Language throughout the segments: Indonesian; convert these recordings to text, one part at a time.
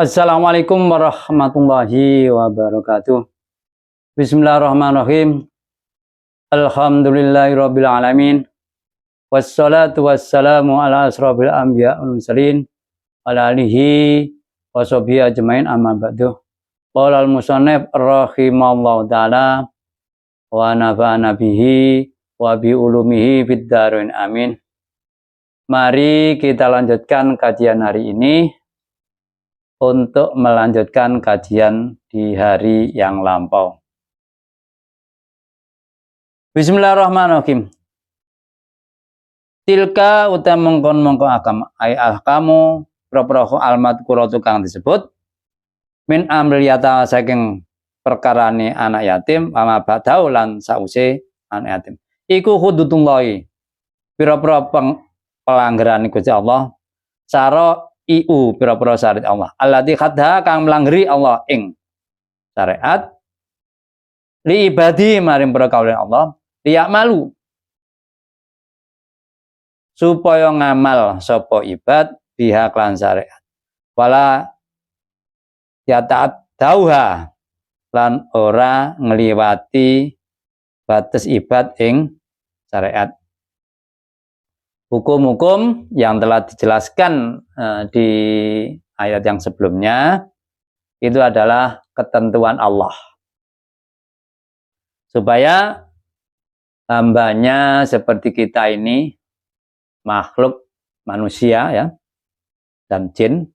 Assalamualaikum warahmatullahi wabarakatuh. Bismillahirrahmanirrahim. Alhamdulillahirabbil alamin. Wassalatu wassalamu ala asrofil anbiya wal mursalin ala alihi washabihi ajmain amma ba'du. Qala al-musannif rahimallahu taala wa nafa'ana bihi wa bi ulumihi fid dharain amin. Mari kita lanjutkan kajian hari ini untuk melanjutkan kajian di hari yang lampau. Bismillahirrahmanirrahim. Tilka utam mengkon akam ay ahkamu propro almat kuratu kang disebut min amril yata saking perkarane anak yatim ama badau lan sause anak yatim. Iku hududullahi pira-pira pelanggaran Gusti Allah saro pira-pira syariat Allah. Allati khadha kang melanggeri Allah ing syariat li ibadi maring para kaulen Allah liyak malu supaya ngamal sapa ibad biha klan syariat. Wala ya taat dauha lan ora ngliwati batas ibad ing syariat. Hukum-hukum yang telah dijelaskan di ayat yang sebelumnya itu adalah ketentuan Allah. Supaya hambanya seperti kita ini, makhluk manusia ya, dan jin,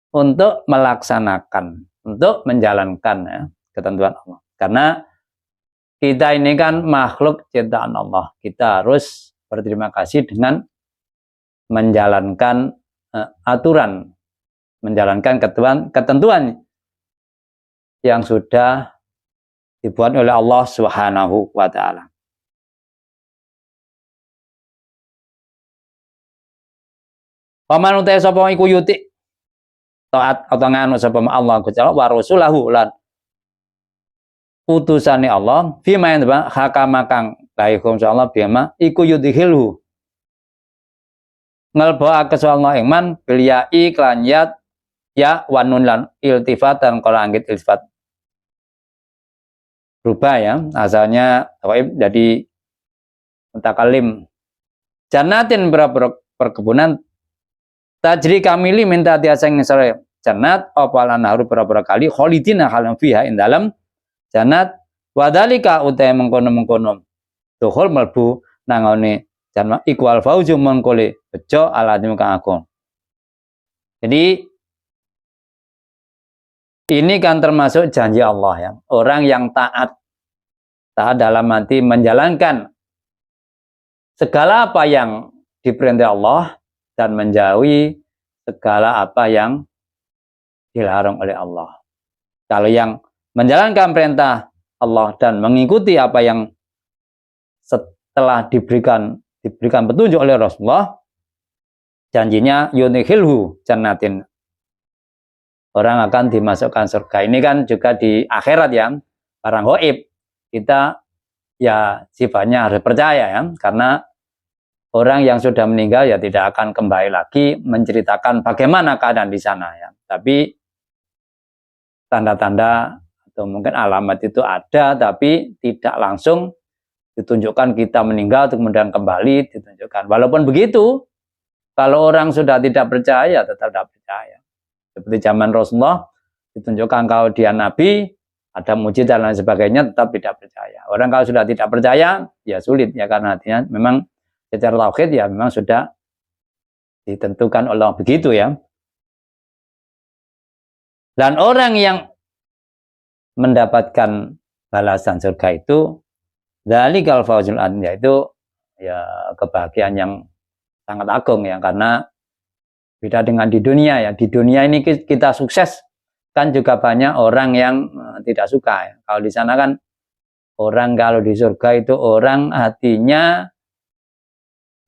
untuk melaksanakan, untuk menjalankan ya, ketentuan Allah. Karena kita ini kan makhluk ciptaan Allah. Kita harus berterima kasih dengan menjalankan aturan, menjalankan ketentuan yang sudah dibuat oleh Allah Subhanahu wa taala. Paman utai sapa iku yuti taat atau nganu sapa Allah Gusti Allah wa rasulahu lan utusane Allah fima yang hakama kang laikum insyaallah bima iku yudhilhu ngelbaake Allah ing man bil ya'i klan ya wanun lan iltifatan qala anggit iltifat berubah ya asalnya jadi mutakalim jannatin berapa perkebunan tajri kamili minta tiasa ngisare jannat apa lan haru berapa kali khalidina halam fiha ing dalam jannat wadalika utai mengkono tuhul melbu nangone janma ikwal fauzu mengkole bejo aladim kang agung. Jadi ini kan termasuk janji Allah ya. Orang yang taat dalam arti menjalankan segala apa yang diperintah Allah dan menjauhi segala apa yang dilarang oleh Allah. Kalau yang menjalankan perintah Allah dan mengikuti apa yang setelah diberikan petunjuk oleh Rasulullah, janjinya yunihilhu jannatin, orang akan dimasukkan surga. Ini kan juga di akhirat ya, barang gaib kita ya sifatnya harus percaya ya, karena orang yang sudah meninggal ya tidak akan kembali lagi menceritakan bagaimana keadaan di sana ya. Tapi tanda-tanda atau mungkin alamat itu ada, tapi tidak langsung ditunjukkan kita meninggal kemudian kembali ditunjukkan. Walaupun begitu, kalau orang sudah tidak percaya tetap tidak percaya. Seperti zaman Rasulullah ditunjukkan kalau dia nabi, ada mujizat dan lain sebagainya, tetap tidak percaya. Orang kalau sudah tidak percaya ya sulit ya, karena artinya memang secara tauhid ya memang sudah ditentukan oleh begitu ya. Dan orang yang mendapatkan balasan surga itu dzalikal fawzul adzim, yaitu ya kebahagiaan yang sangat agung ya, karena beda dengan di dunia ya. Di dunia ini kita sukses kan juga banyak orang yang tidak suka ya. Kalau di sana kan orang kalau di surga itu orang hatinya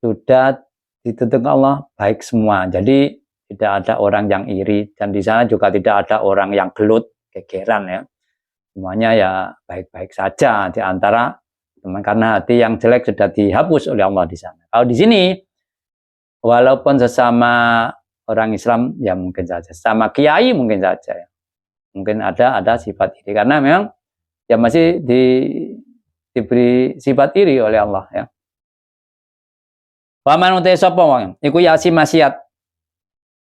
sudah ditutup Allah baik semua. Jadi tidak ada orang yang iri, dan di sana juga tidak ada orang yang gelut, gegeran ya. Semuanya ya baik-baik saja di antara karena hati yang jelek sudah dihapus oleh Allah di sana. Kalau di sini, walaupun sesama orang Islam ya mungkin saja, sama kiai mungkin saja ya. Mungkin ada sifat iri karena memang ya masih diberi sifat iri oleh Allah ya. Waman utai sapa wong iku yasi maksiat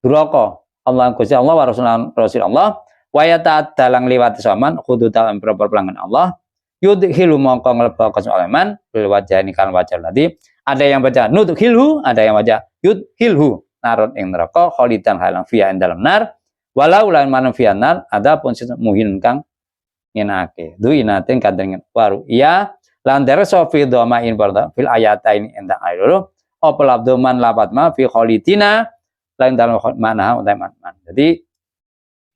duraka Allah Gusti Allah wa Rasulullah wa yata dalang liwat saman kudu dalam proper pelanggan Allah yudhilu mongko nglebok kesoleman bil wajhani kan wajah tadi ada yang baca nudhilhu ada yang baca yudhilhu narot ing neraka khalidan halang fiya ing dalam nar walau lan manung fiya nar adapun muhin kang ngenake duinating kadang waru iya lan derso fi dhamain fil ayatain endang ayo apa labdoman lapat ma fi khalidina lain dalam mana utama. Jadi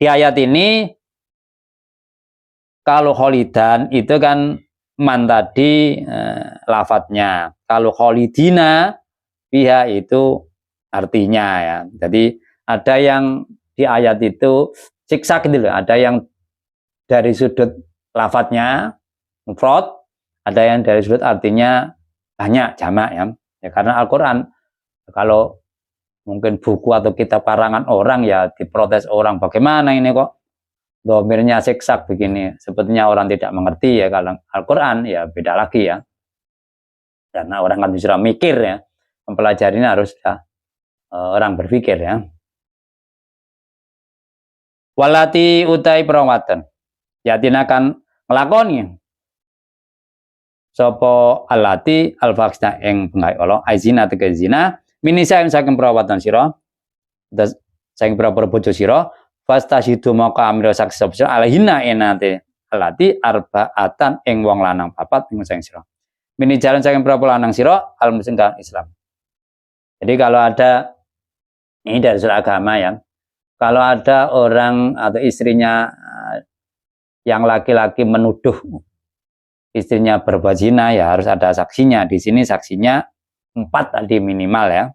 di ayat ini kalau kholidan itu kan man tadi lafadznya. Kalau kholidina pihak itu artinya ya. Jadi ada yang di ayat itu siksa gitu loh. Ada yang dari sudut lafadznya mufrad, ada yang dari sudut artinya banyak jamak ya. Ya karena Al-Qur'an kalau mungkin buku atau kitab karangan orang ya diprotes orang bagaimana ini kok domirnya siksak begini sepertinya orang tidak mengerti ya kalau Al-Quran ya beda lagi ya karena orang kan bisa mikir ya mempelajarinya harus ya, orang berpikir ya walati utai perawatan ya tinakan ngelakoni sopo alati al-faksna yang pengai Allah aizina tegak zina minisa yang saking perawatan siro saking perawatan bojo siro fastasidu maka amiro saksi siro alahina enate alati arbaatan ing wong lanang papat ing saking siro mini jalan saking perawatan lanang siro al muslim Islam. Jadi kalau ada ini dari sudut agama ya kalau ada orang atau istrinya yang laki-laki menuduh istrinya berbuat zina ya harus ada saksinya. Di sini saksinya 4 tadi minimal ya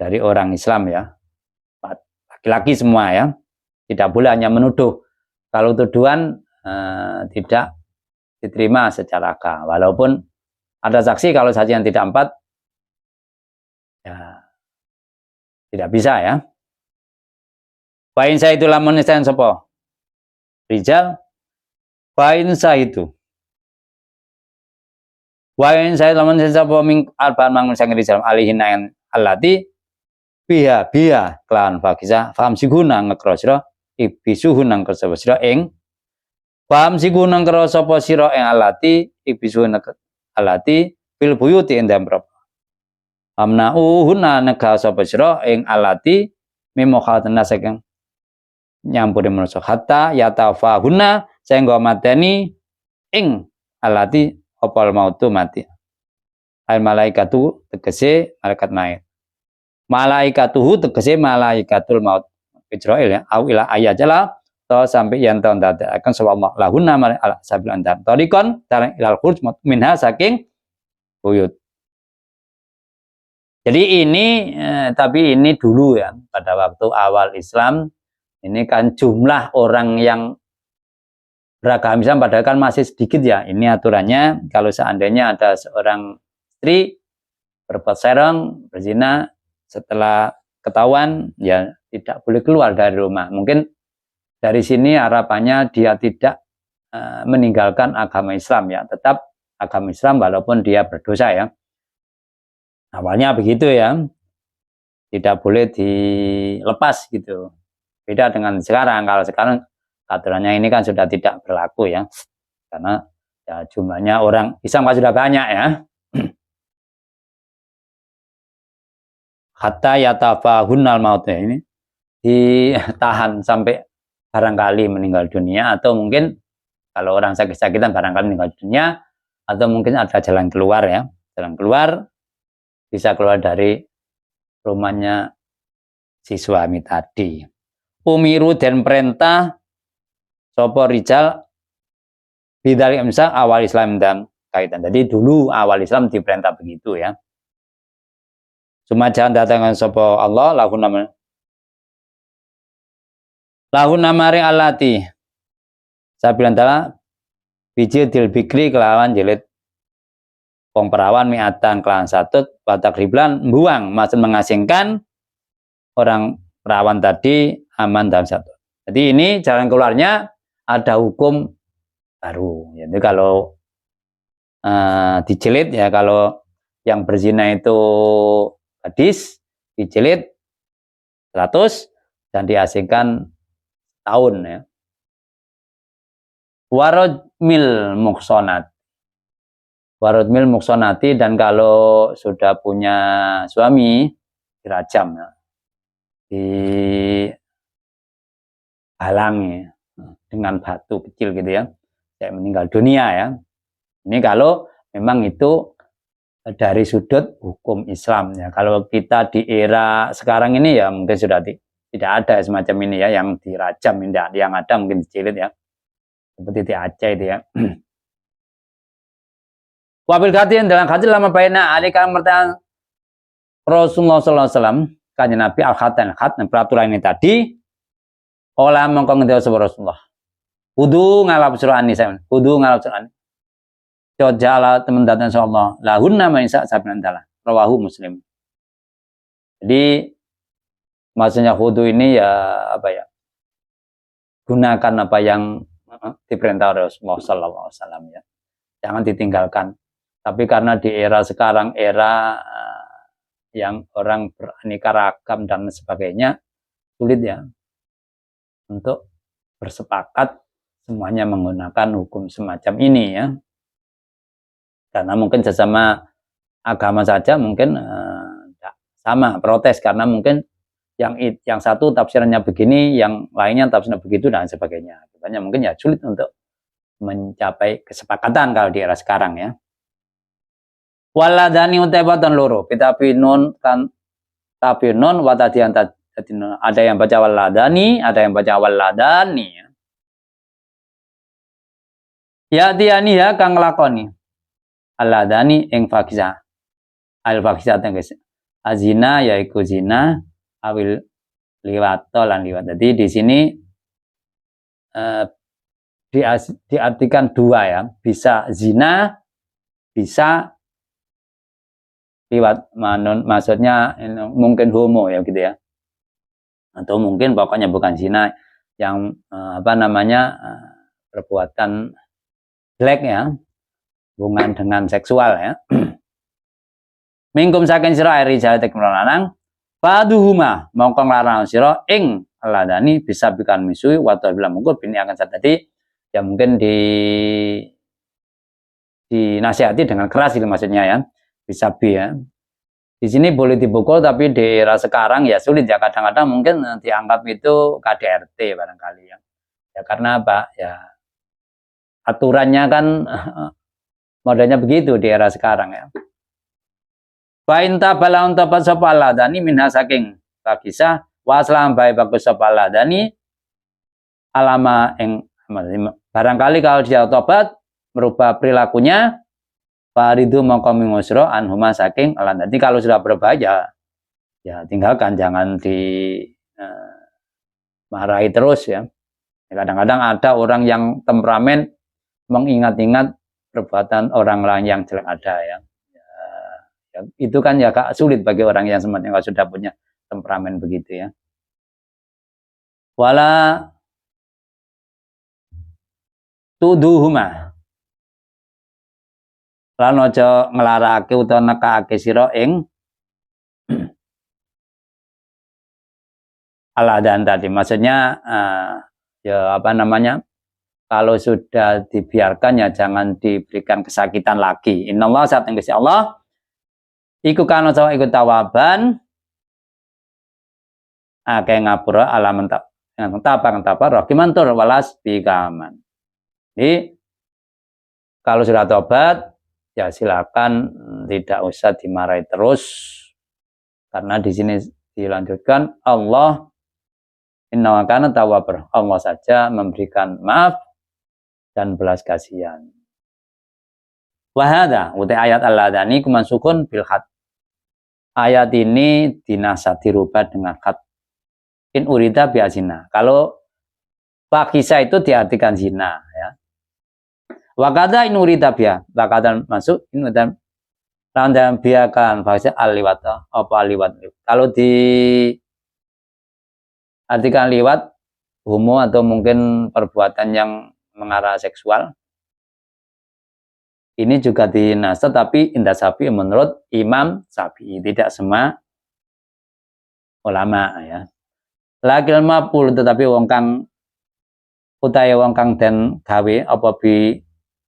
dari orang Islam ya laki-laki semua ya tidak boleh hanya menuduh kalau tuduhan tidak diterima secara agama walaupun ada saksi kalau saksi yang tidak 4 ya tidak bisa ya Fa'in saya itu lamun nisan sapa rijal fa'in saya itu Wain saya lamun sapa ming alban mangun sang rizal alihin yang alati biha klan fakisa faham siguna ngekro sira ibisuhu nang kersa sira ing faham siguna ngekro sapa sira ing alati ibisuhu alati fil buyuti endam prop amna uhuna nega sapa sira ing alati mimokhatna saking nyampure manusa hatta yatafahuna sehingga mateni ing alati opal mautu mati. Al malaikatu tegese malaikat mayit. Malaikatuhu tegese malaikatul maut. Israil ya. Au ila ayajala to sampai yang tahun akan sawallah lahunna ala sabil andar. Tariqan tarang ilal khuruj minha saking buyut. Jadi ini tapi ini dulu ya pada waktu awal Islam ini kan jumlah orang yang beragama Islam padahal kan masih sedikit ya. Ini aturannya kalau seandainya ada seorang istri berbuat serong, berzina, setelah ketahuan ya tidak boleh keluar dari rumah. Mungkin dari sini harapannya dia tidak meninggalkan agama Islam ya, tetap agama Islam walaupun dia berdosa ya. Awalnya begitu ya. Tidak boleh dilepas gitu. Beda dengan sekarang. Kalau sekarang aturannya ini kan sudah tidak berlaku ya karena ya, jumlahnya orang Islam kan sudah banyak ya hatta yatafahunnal maut ini ditahan sampai barangkali meninggal dunia atau mungkin kalau orang sakit-sakitan barangkali meninggal dunia atau mungkin ada jalan keluar ya jalan keluar bisa keluar dari rumahnya si suami tadi umiru dan perintah sopo rijal bidalik imsak awal Islam dan kaitan. Jadi dulu awal Islam diperintah begitu ya. Cuma jangan datangkan sopo Allah lahun nama ring alati. Saya bilang tala biji dil bikri kelawan jilid wong perawan miatan kelawan satut batak riblan buang maksud mengasingkan orang perawan tadi aman dalam satu. Jadi ini jalan keluarnya ada hukum baru. Jadi kalau dijilid ya, kalau yang berzina itu gadis dijilid 100 dan diasingkan tahun ya. Warajmil muksonati, dan kalau sudah punya suami dirajam ya. Dihalangi dengan batu kecil gitu ya, kayak meninggal dunia ya. Ini kalau memang itu dari sudut hukum Islam ya. Kalau kita di era sekarang ini ya mungkin sudah tidak ada semacam ini ya, yang dirajam, yang ada mungkin dicilid ya, seperti di Aceh itu ya. Wabil katin dalam hadis lama baina alika mertan Rasulullah SAW kanjeng Nabi al-khatan peraturan ini tadi olah mongko ngendika sapa Rasulullah kudu ngalap surah an-nisa kudu ngalap surah an jala teman datang insyaallah lahun nama isa sabnan taala rawahu Muslim. Jadi maksudnya kudu ini ya apa ya, gunakan apa yang diperintah Rasulullah SAW ya, jangan ditinggalkan. Tapi karena di era sekarang era yang orang beraneka ragam dan sebagainya, sulit ya untuk bersepakat semuanya menggunakan hukum semacam ini ya. Karena mungkin sesama agama saja mungkin sama protes, karena mungkin yang satu tafsirannya begini, yang lainnya tafsirnya begitu dan sebagainya. Makanya mungkin ya sulit untuk mencapai kesepakatan kalau di era sekarang ya. Waladani utebatan loro tapi nun kan, tapi nun watadian tadi ada yang baca waladani, ada yang baca waladani ya tiani ya kang lakoni aladani ing fakisa al fakisa guys azina yaiku zina awil liwat lan liwat. Jadi di sini diartikan dua ya, bisa zina, bisa liwat, maksudnya mungkin homo ya gitu ya, atau mungkin pokoknya bukan zina yang perbuatan jelek ya, hubungan dengan seksual ya. Mingkum saking sira iri jale tek lanang paduhuma mongko nglarang sira ing ladani bisa bikan misui wato bilang mungkin ini akan saya tadi ya, mungkin dinasihati dengan keras itu maksudnya ya, bisa ya. Di sini boleh dipukul, tapi di era sekarang ya sulit ya, kadang-kadang mungkin dianggap itu KDRT barangkali ya. Ya karena apa? Ya aturannya kan modelnya begitu di era sekarang ya. Bainta balaun tapat sapa ladani minha saking pakisah waslam bae bagus sapa ladani alama ing barangkali kalau dia tobat merubah perilakunya faridu mongko mingusro anhuma saking alan. Nanti kalau sudah berbahaya ya tinggalkan, jangan marahi terus ya. Kadang-kadang ada orang yang temperamen mengingat-ingat perbuatan orang lain yang jelek ada ya. Ya, itu kan ya sulit bagi orang yang semacam kalau sudah punya temperamen begitu ya. Wala tuduhuma lan aja nglarake utawa nekake sira ing aladan tadi. Maksudnya ya kalau sudah dibiarkan ya jangan diberikan kesakitan lagi. Innallaha saat yang Allah iku kana sawa iku tawaban akeh ngapura alaman tapa rokimantur walas bikaman. Jadi kalau sudah tobat ya silakan tidak usah dimarahi terus, karena di sini dilanjutkan Allah inna kana tawwabur, Allah saja memberikan maaf dan belas kasihan. Wahada utai ayat al-ladani kumansukun bil khat. Ayat ini dinasa dirubah dengan khat. In urida biazina. Kalau fakisa itu diartikan zina ya. Wakada in urida biya. Wakada masuk in dan biakan fakisa al-liwat apa liwat. Kalau artikan liwat, homo atau mungkin perbuatan yang mengarah seksual. Ini juga dinasa, tapi indah Syafi'i menurut Imam Syafi'i, tidak semua ulama ya. Lakil mapul tetapi wong kang utahe wong kang den gawe apa bi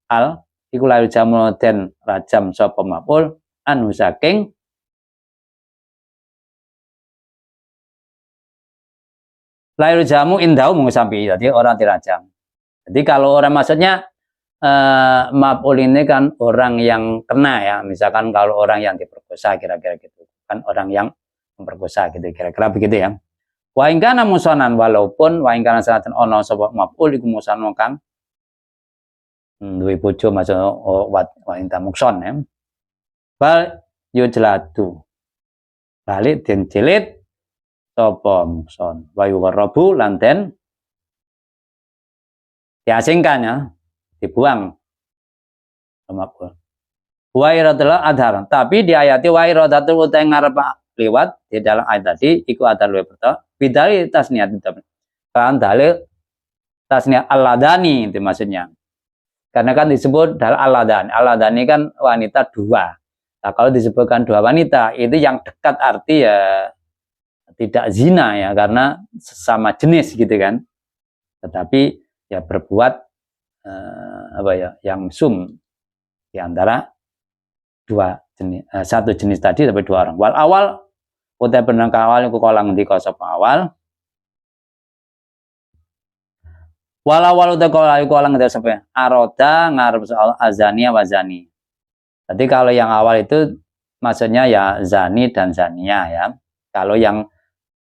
al iku layu jamu den rajam sapa mapul anu saking layu jamu indau mung sampai, jadi orang dirajam. Jadi kalau orang maksudnya mapul ini kan orang yang kena ya, misalkan kalau orang yang diperkosa kira-kira gitu, kan orang yang memperkosa gitu, kira-kira begitu ya. Wa in kana musanan, walaupun wa in kana sanatan ono sapa maf'ul iku musanan kang duwe bojo maksud wa in mukson ya. Bal yujladu. Balik den cilit sapa mukson. Wa yuwarabu lan den diasingkan ya, dibuang maf'ul. Wa iradatul adhar, tapi di ayat wa iradatul utai ngarep lewat di dalam ayat tadi iku ada luwih betul bidali tasniat itu kan dalil tasniat al-ladani itu maksudnya, karena kan disebut dalam al-ladani kan wanita dua. Nah, kalau disebutkan dua wanita itu yang dekat arti ya tidak zina ya, karena sesama jenis gitu kan, tetapi ya berbuat apa ya yang sum di antara dua jenis, satu jenis tadi tapi dua orang. Wal awal utai benang awal iku kala ngendika sapa awal. Wal awal utai kala ngendika sapa aroda ngarep soal azania wazani. Jadi kalau yang awal itu maksudnya ya zani dan zania ya. Kalau yang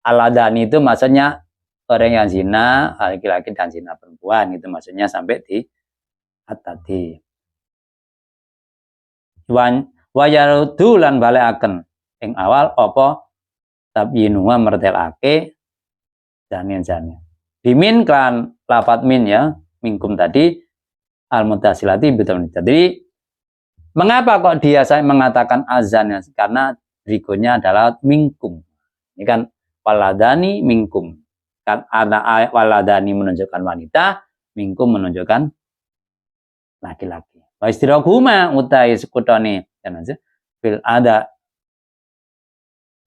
aladani itu maksudnya orang yang zina laki-laki dan zina perempuan, itu maksudnya sampai di tadi. Wa yarudu lan balekaken ing awal apa tabyinu mertelake janin. Bimin kan lafat min ya, minkum tadi al mutasilati betul. Jadi mengapa kok dia saya mengatakan azan ya? Karena berikutnya adalah minkum. Ini kan waladani minkum. Kan ada waladani menunjukkan wanita, minkum menunjukkan laki-laki. Wa istirahuma utai sekutone dan fil ada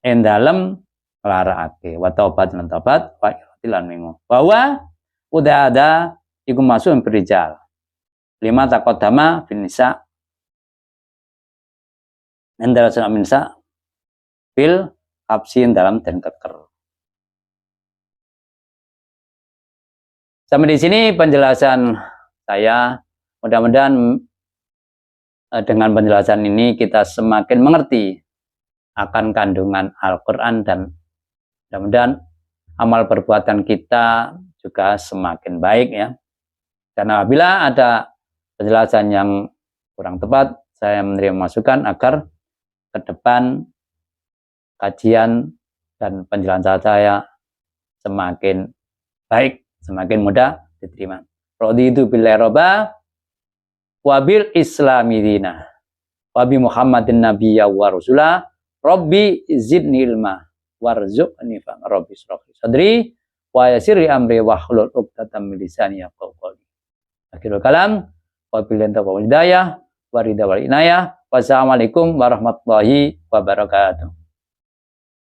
endalem larake wa taubat lan taubat wa lan mengo bahwa udah ada iku masuk berijal lima taqaddama fil nisa endal sunan nisa fil absin dalam dan keker. Sampai di sini penjelasan saya. Mudah-mudahan dengan penjelasan ini kita semakin mengerti akan kandungan Al-Quran dan mudah-mudahan amal perbuatan kita juga semakin baik ya. Karena apabila ada penjelasan yang kurang tepat, saya menerima masukan agar ke depan kajian dan penjelasan saya semakin baik, semakin mudah diterima. Raditu billahi robba wabil islami dina wabi Muhammadin nabiyya wa rasulah rabbi zidni ilma warzuqni fa rabbi shrahli sadri wa yassir amri wahlul 'uqdatam min lisani yafqahu qawli. Akhirul kalam wabillahi taufiq wal hidayah wa ridha wal inayah. Wassalamualaikum warahmatullahi wabarakatuh.